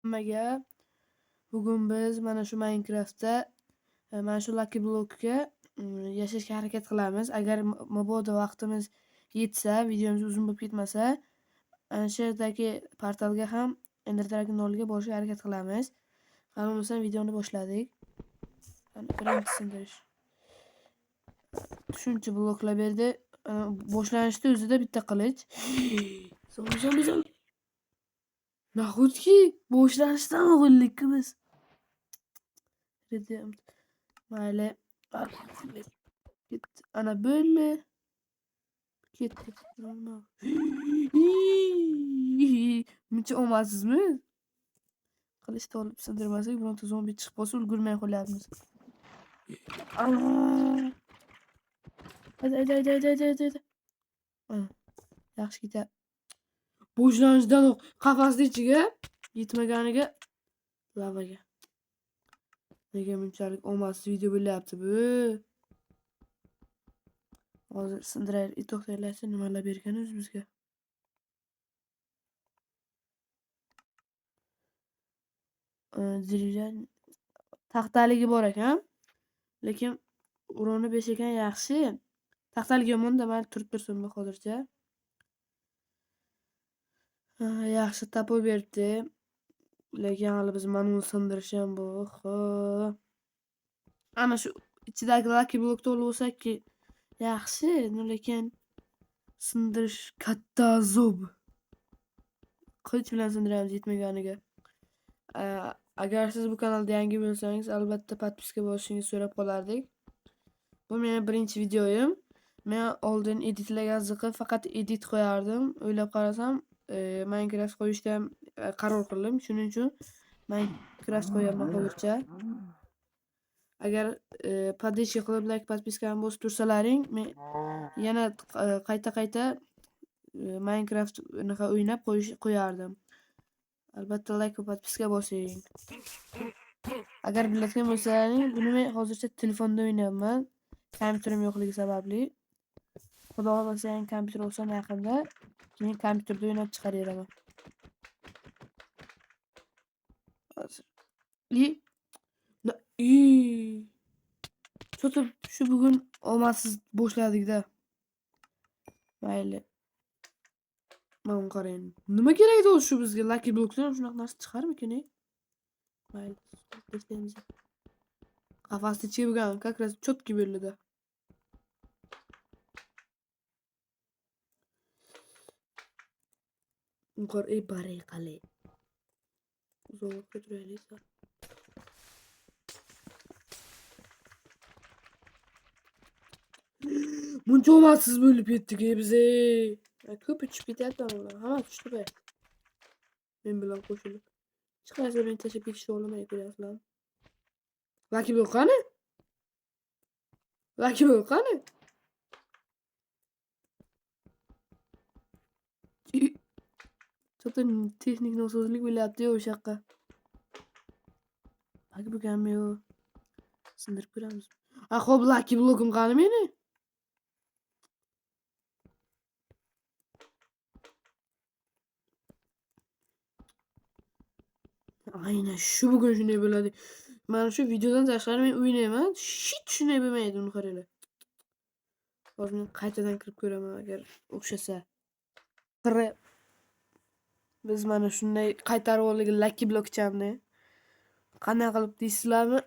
Hammaga bugun biz mana shu Minecraftda mana shu Lucky Block'ga yashashga harakat qilamiz. Agar mabodo vaqtimiz yetsa, videomiz uzun bo'lib ketmasa, ana shu yerdagi portalga ham Ender Dragon World'ga borishga harakat qilamiz. Qani bo'lmasam videoni boshladik. Birinchi sindirish. Shuncha bloklar berdi. Boshlanishda o'zida bitta qilich. Zombi. Nahotki boshlanishdan o'g'illik biz. Dedim. Mayli. Ketdi. Ana böyle. Ketdi. Buncha omadsizmi? Qilichni olib sindirmasak, bironta zombi chiqib qolsa ulgurmay qolyapmiz. Haydi. Yaxshi ketyapti. Boshlanishdanoq qafasni ichiga yetmaganiga lavaga. Nega bunchalik omadsiz video bo'lyapti bu? Hozir sindiraylik, to'xtaylarchi nimalar bergan o'zimizga. Dirijan taxtaligi bor ekan, lekin uroni 5 ekan yaxshi. Taxtaligi yomonda, men turib tursin hozircha. Yaxshi tapo berdi. Lekin hali biz manual sindirish ham bu. Ana shu ichidagi Lucky Block to'la bo'lsa-ki yaxshi, lekin sindirish katta azob. Qilich bilan sindiramiz yetmaganiga. Agar siz bu kanalda yangi bo'lsangiz, albatta podpiska bo'lishingizni so'rab qolardik. Bu mening birinchi videoyim. Men oldin editlarga qiziqib, faqat edit qo'yardim. O'ylab qarasam, Minecraft qo'yishga ham qaror qildim. Shuning uchun Minecraft qo'yaman hozircha. Agar podpiska qilib, like podpiskani bosib tursalaring, men yana qayta Minecraft o'ynab qo'yardim. Albatta like va podpiska bosing. Agar bilayotgan bo'lsalaring, buni men hozircha telefonda o'ynayapman. Kompyuterim yo'qligi sababli. Xudo xolasa yangi kompyuter olsam yaqinda, keyin kompyuterda o'ynab chiqaraman. Hozir. Cho'tib shu bugun omadsiz boshladik-da. Mayli. Mana qarang. Nima kerak edi shu bizga Lucky Block'dan shunaqa narsa chiqarmikin? Mayli. Ishlaymiz. Qafasni ichiga bo'lgan, как раз четкий bo'ldi-da. Qor baray qali. Uzoqqa turaylik. Buncha omadsiz bo'lib ketdik bize. Ko'p ichib ketyapti ular. Hamma tushdi be. Men bilan qo'shilib. Chiqarsa meni tashlab ketishni o'ylamay ko'ryapsizlar. Lucky Block qani? Lucky Block qani? Cho'tin texnik nosozlik bo'lyapti-yu o'sha yoqqa. Lucky bo'lganmi yo? Sindirib ko'ramiz. Xo'p, Lucky Block'im qani meni? Aynan shu bugun shunday bo'ladi. Mana shu videodan tashqari men o'ynayman. Hech shunday bo'lmaydi, uni qaranglar. Hozir men qaytadan kirib ko'raman agar o'xshasa. Biz mana shunday qaytarib oldik Lucky Block'chamni. Qanday qilib deysizlarmi?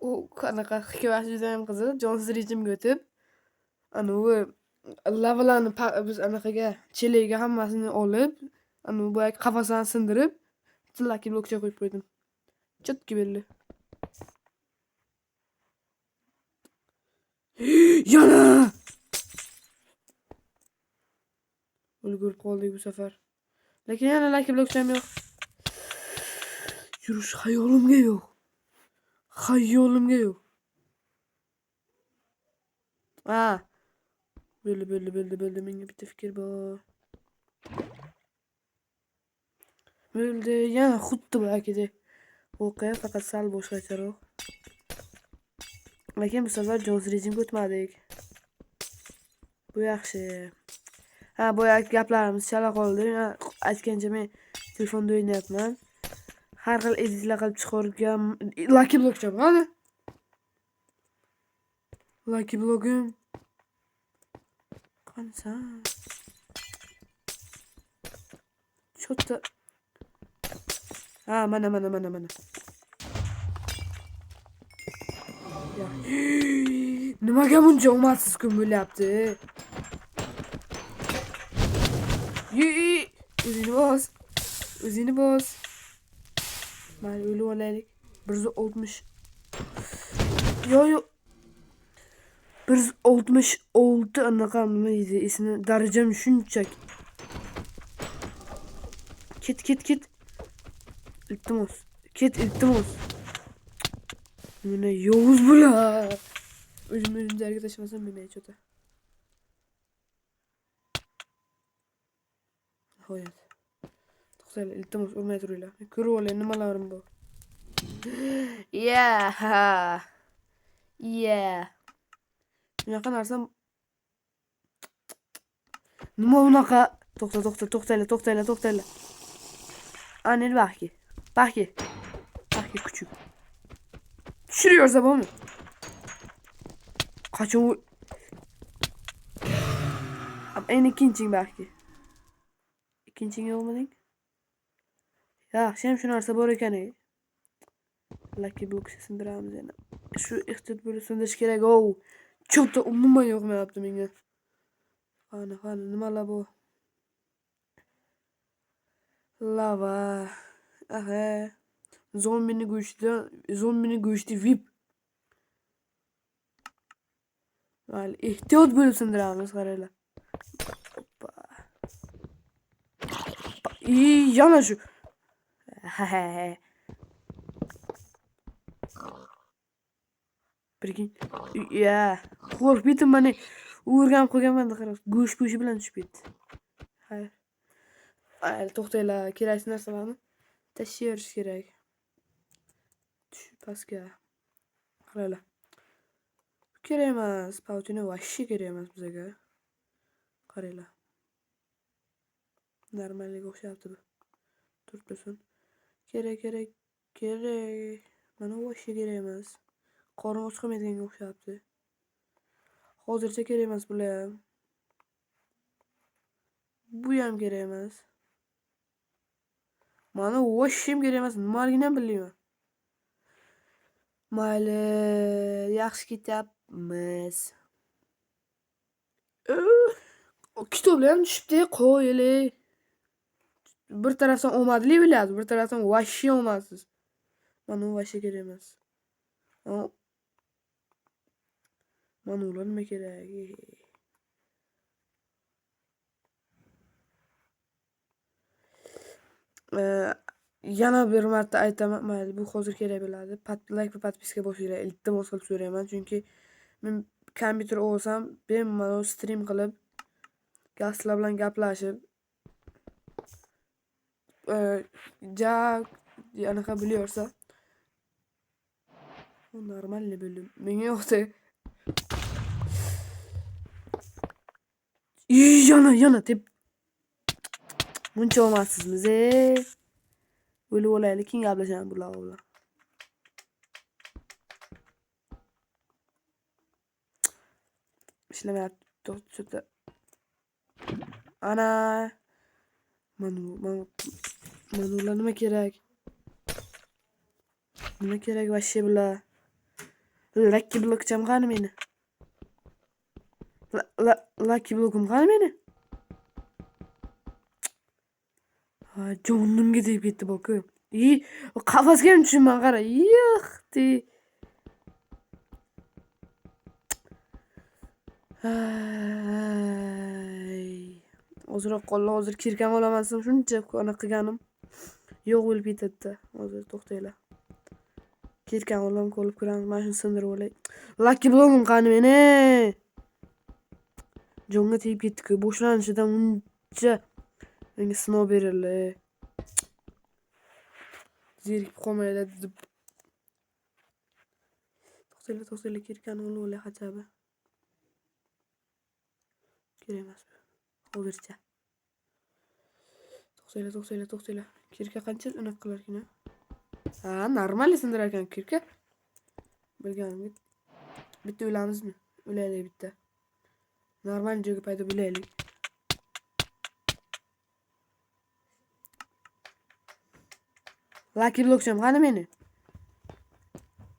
U qanaqa hikoyasi juda ham qiziq. Jonsiz rejimga o'tib, ana u lavalarni biz anaqaga, chelagiga hammasini olib, ana bu qafasini sindirib, Lucky Block'cha qo'yib qo'ydim. Chotki belli. Yana! O'lgurib qoldik bu safar. Lekin yana Lucky Block'cham yo'q. Yurish xayolimga yo'q. Bo'ldi. Menga bitta fikr bor. Bo'ldi. Yana xuddi bo'akidek. Voqea faqat sal boshqacharoq. Lekin bu safar Jonsiz rejimga o'tmadik. Bu yaxshi. Boyagi gaplarimiz chala qoldi. Aytgancha men telefonda o'ynayapman. har xil editlar qilib chiqargan Lucky Block'cham qani? Lucky Block'im. Qansa? Cho'tta. Ha, mana. Ya. Nimaga buncha omadsiz kun bo'lyapti? O'zini bos. Mayli, o'lib olaylik. 160. Yo. 166 anaqa nima deydi? Esini darajam shunchaki. Ket. İltimos. İltimos. Mana Yovuz bular. Özüm dergi taşımasam bilmeye çoğda. Hayat. To'xtanglar, iltimos urmay turinglar. Ko'rib olay nimalarim bor. Yeah. Bunaqa narsam nima bunaqa? To'xtanglar. Anil Bahki küçük. Düşürüyorsa bunu. Qachon en ikinching Bahki. İkincing yo'qmiding? Yaxshi ham shu narsa bor ekan. Lucky Block sindiramiz yana. Shu ehtiyot bo'lib sindirish kerak. Cho'ta umuman yo'qmayapti menga. Qani nimalar bu? Lava. Aha. Zombini go'shti VIP. Mayli, ehtiyot bo'lib sindiramiz, qaranglar. Yana shu. Birgin. Ya, qo'rqib ketdim mana. O'rganib qo'yganman-da, qarang. Go'sht bilan tushib ketdi. Hayır, to'xtanglar, keraksiz narsalarni tashlayverish kerak. Tushib pastga. Qaranglar. Kerak emas, pauchini вообще kerak emas bizga. Qaranglar. Normalga o'xshabdi bu. Tursin. Kerak. Mana вообще kerak emas. Qorin och qolmaydiganga o'xshabdi. Hozircha kerak emas bular ham. Bu ham kerak emas. Mana вообще kerak emas. Nimaligini ham bilmayman. Mayli, yaxshi ketyapmiz. Kitoblar ham tushibdi, qo'yili. Bir tarafdan omadli bo'ladi, bir tarafdan вообще omadsiz. Mana вообще kerak emas. Mana ular nima kerak? Yana bir marta aytaman, mayli, bu hozir kerak bo'ladi. Like va podpiska bosinglar, iltimos qilib so'rayman, chunki men kompyuter olsam, bemalol stream qilib, sizlar bilan gaplashib, anaqa biliyorsa, normalniy bo'ldim. Menga yo'qdi. Yana tep. Buncha olmaysizmiz, o'lib olaylik, keyin gaplashaman bular bilan. İşlemayapti. To'xta. Ana. Manular nima kerak? Nima kerak вообще bular? Lucky Block'cham qani meni? Lucky Block'im qani meni? Ha, jonimga tegib ketdi boku. Qafasga ham tushunman, qara. Yo'qdi. Ozroq qoldi, hozir kirkan olamasam shuncha anaqa qilganim yo'q bo'lib ketadi. Hozir to'xtanglar. Kirkan olam qolib ko'ramiz. Mana shuni sindirib olay. Lucky Block'im qani meni? Jonga tegib ketdi-ku. Boshlanishidan uncha menga sinov berildi. Zerikib qolmaylar deb. To'xtanglar, kirkan olay hajaba. Kerak emas. Hozircha. To'xtanglar. Kirka qancha anaqa qilarkan? Ha, normal sindirar ekan kirka. Bilganim. Bitta o'lamizmi? O'laylik bitta. Normal joyga paydo bo'laylik. Lucky blockcham qani meni?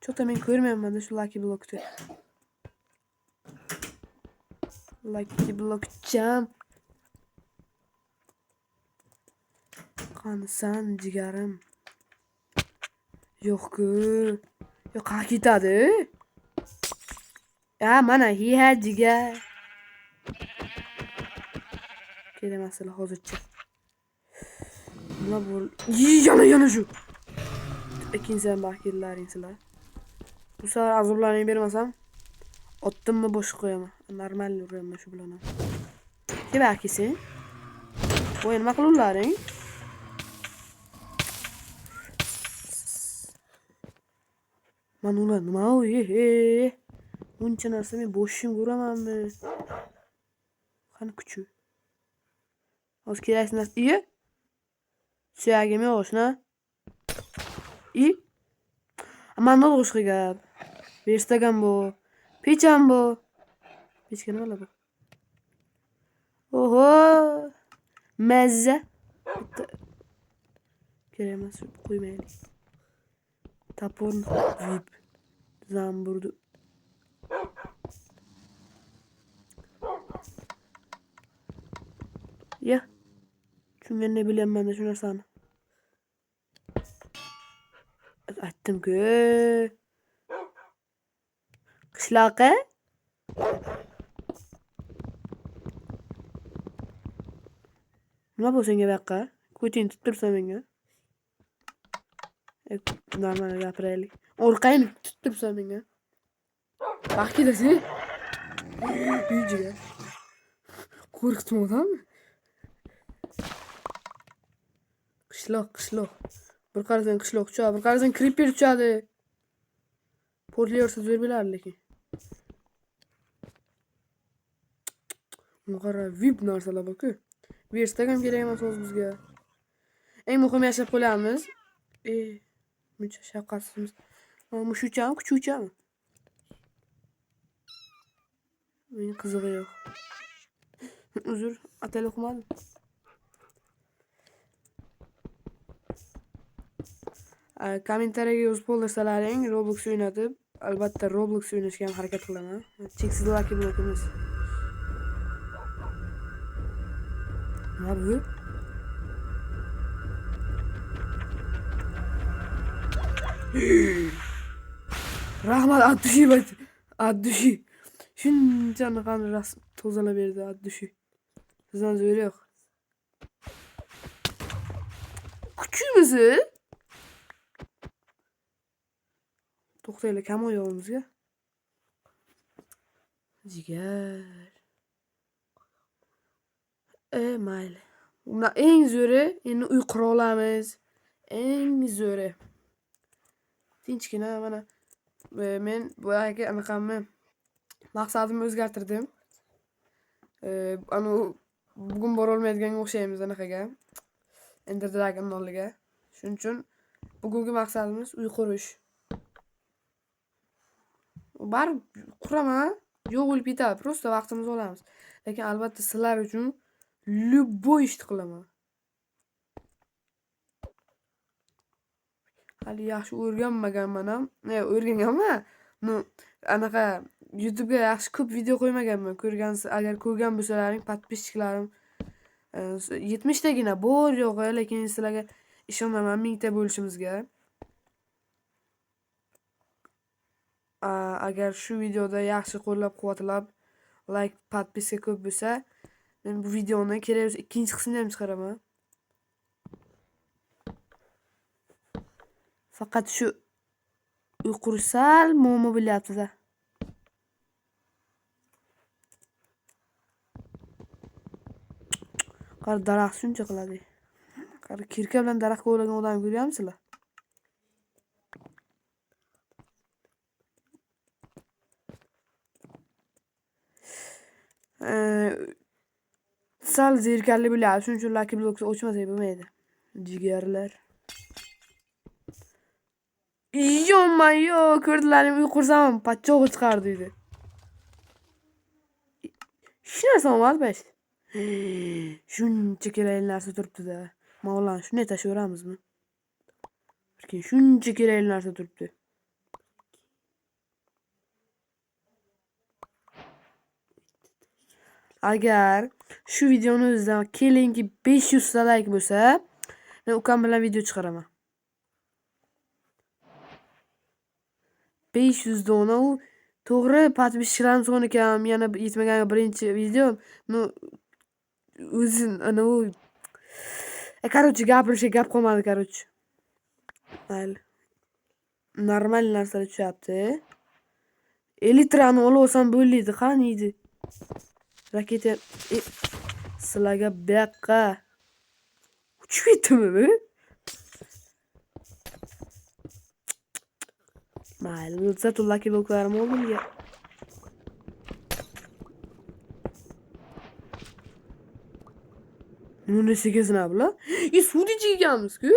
Cho'ta men ko'rmayapman shu Lucky blockni. Lucky blockcham. Qanisan jigarim? Yo'q-ku. Yo'q, qayerga ketadi? Ya mana hiha jigar. Kerak masala hozircha. Nima bo'l? Yana shu. Ikkinchidan bakirlaring sizlar. Bu sefer azoblarni bermasam, otdimmi boshqa qo'yaman. Normal uraman shu bilan ham. Kerak sen. Voy nima qilularing? Mana ular nima o'yi? Buncha narsa men boshim ko'ramanmi? Qani kuchi? Hozir kerakli narsa. Iyi. Suyagim yo'q shuna. Mana boshqa gap. Verstagan bu. Pecham bu. Pechga nima bu? Oho! Mazza. Kerak emas, qo'ymaylik. Tapon vip. Zamburdu. Ya. Tushunganini bilaman shu narsani. Aytdim-ku. Qishloqqa? Nima bu senga bu yoqqa? Ko'ching tutib tursa menga. Normal gapiraylik. Orqangni tutib tursa menga. Baxtida sen. Uyjiga. Qo'rqitmoqdanmi? Qishloq. Bir qarasang qishloq uchadi, bir qarasang creeper uchadi. Portliyorsa zo'r bo'lar lekin. Muqarrar vip narsalar bor-ku. Verstagan kerak emas o'z bizga. Eng muhimi yashab qolamiz. Buncha shafqatsizmiz. Mushuchami, kuchuvchami? Mening qizig'i yo'q. Uzr, atal o'qimadim. Kommentariyaga yozib qoldirsalaring, Roblox o'ynatib, albatta Roblox o'ynashga ham harakat qilaman. Cheksiz Lucky blockimiz. Nima bu? Rahmat Addushi. Shunchani qani rasm tozalab berdi Addushi. Sizdan zo'ri yo'q. Kuchimizni to'xtaylik kam oyog'imizga. Jigar. Mayli. Bunda eng zo'ri endi uy qura olamiz. Eng zo'ri. Tinchgina mana men bu yerga anaqamni maqsadimni o'zgartirdim. Bugun bora olmaydiganga o'xshaymiz anaqaga. Ender Dragon oldiga. Shuning uchun bugungi maqsadimiz uy qurish. Bar quraman, yo'q bo'lib ketadi. Prosta vaqtimizni olamiz. Lekin albatta sizlar uchun любой ishni qilaman. Hali yaxshi o'rganmaganman ham. O'rganganman. Anaqa YouTube'ga yaxshi ko'p video qo'ymaganman. Agar ko'rgan bo'lsalaring, podpischiklarim 70 tagina bor yo'q, lekin sizlarga ishonaman 1000 ta bo'lishimizga. Agar shu videoda yaxshi qo'llab-quvvatlab, like, podpiska ko'p bo'lsa, men bu videoni kerak bo'lsa ikkinchi qismini ham chiqaraman. Faqat shu uy qurish sal muammo bo'lyapti-da. Qara daraxt shuncha qiladi. Qara kirka bilan daraxt kovlagan odam ko'ryapsizlar? Sal zerikarli bo'lyapti. Shuning uchun Lucky Block'ni ochmasak bo'lmaydi. Jigarlar. Yo, ko'rdilaring uy qursam patchoq chiqardi uyda. Hech narsa olmas. Shuncha kerakli narsa turibdi-da. Mavlan shunday tashlayveramizmi? Shuncha kerakli narsa turibdi. Agar shu videoni o'zida kelinki 500 ta like bo'lsa, men ukam bilan video chiqaraman. 500 dona u to'g'ri подписчикlarni soni kam, yana yetmagan birinchi video. Ну o'zin ana u короче gapirishga gap qolmadi, короче. Mayli. Normal narsalar tushyapti. Elitrani olib olsam bo'ladi, qani edi. Raketa sizlarga buyoqqa uchib ketdimi bu? Mayli, zato lucky bloklarim oldim ya. Nima sekizna bular? Suvni ichganmiz-ku.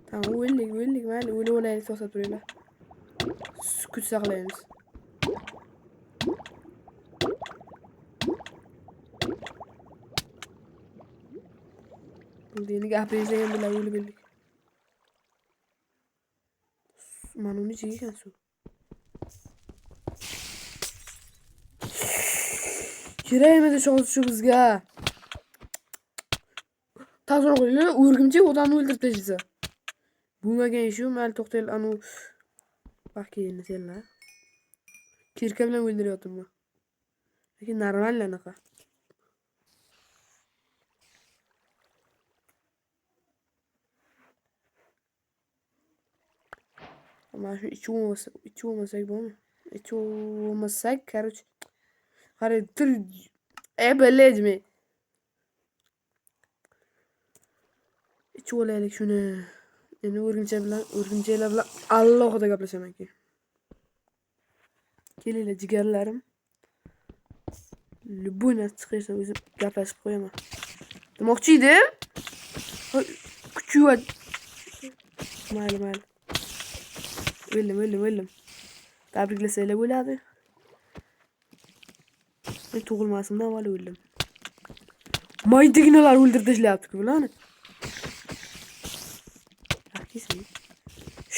Tamam, o'ldik, mayli, o'lib olaylik, to'xtab turinglar. Sukut saqlaymiz. Endi gapiringizga ham bilan o'lib o'ldik. Mana uni ichiga ekan suv. Kerak emadi shu bizga. Tasavvur qiling, o'rgimchak odamni o'ldirib tashlasa. Bo'lmagan ish, mayli to'xtaylik, anu bakiyni senlar. Kirka bilan o'ldiryapman. Lekin normal anaqa. Mana shu ichib olmasak bo'lmi? Ichib olmasak, короче. Qarang, tur. Bilajmi? Ichib olaylik shuni. Endi o'rgimchaklar bilan alohida gaplashaman keyin. Kelinglar jigarlarim. Любой narsa chiqarsa o'zim gaplashib qo'yaman. Demoqchi edim. Kuchuvvat. Mayli. O'ldim. Tabriklasanglar bo'ladi. Men tug'ilmasimdan avval o'ldim. Maydiginalar o'ldirib tashlayapti-ku bularni.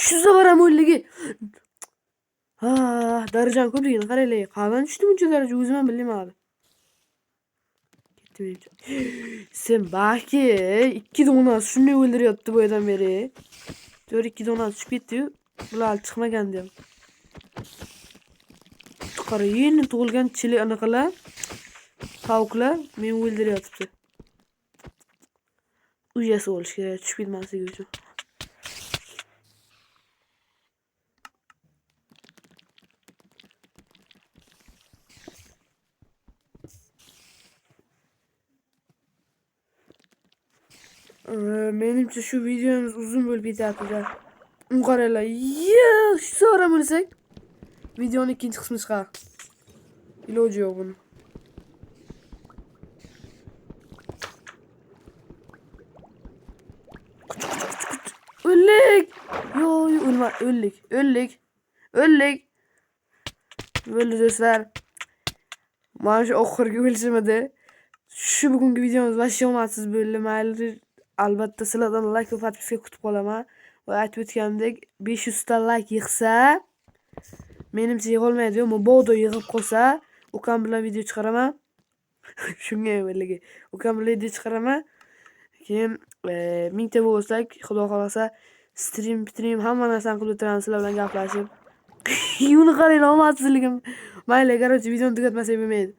Shu zabaram o'lligi. Darajam ko'pligini qaranglar. Qayerdan tushdi buncha daraja, o'zim ham bilmayman. Ketdim. Sen baki 2 donasi shunday o'ldiryapti bu yerdan beri. 2 donasi tushib ketdi-yu, bular chiqmagandi ham. Qara, yeni tug'ilgan chili anaqalar, tovuqlar meni o'ldiryapti. Uyasi bo'lish kerak, tushib ketmasligi uchun. Menimcha shu videomiz uzun bo'lib ketyapti-da. Qaranglar, shu sora bo'lsak, videoning ikkinchi qismi chiqar. Iloji yo'q buni. O'ldik. O'lma, o'ldik. Bo'ldi do'stlar. Mana shu oxirgi o'lishimda. Shu bugungi videomiz vashsha omadsiz bo'ldi. Mayli, albatta sizlardan like va podpiska kutib qolaman. Va aytib o'tganimdek 500 ta like yig'sa, menimcha yig'olmaydi, mabodo yig'ib qolsa, ukam bilan video chiqaraman. Shunga emaligi. Ukam bilan video chiqaraman. Keyin 1000 ta bo'lsak, xudo xolasa stream hamma narsani qilib o'tiramiz sizlar bilan gaplashib. Yuni qarang, omadsizligim. Mayli, videoni tugatmasak bo'lmaydi.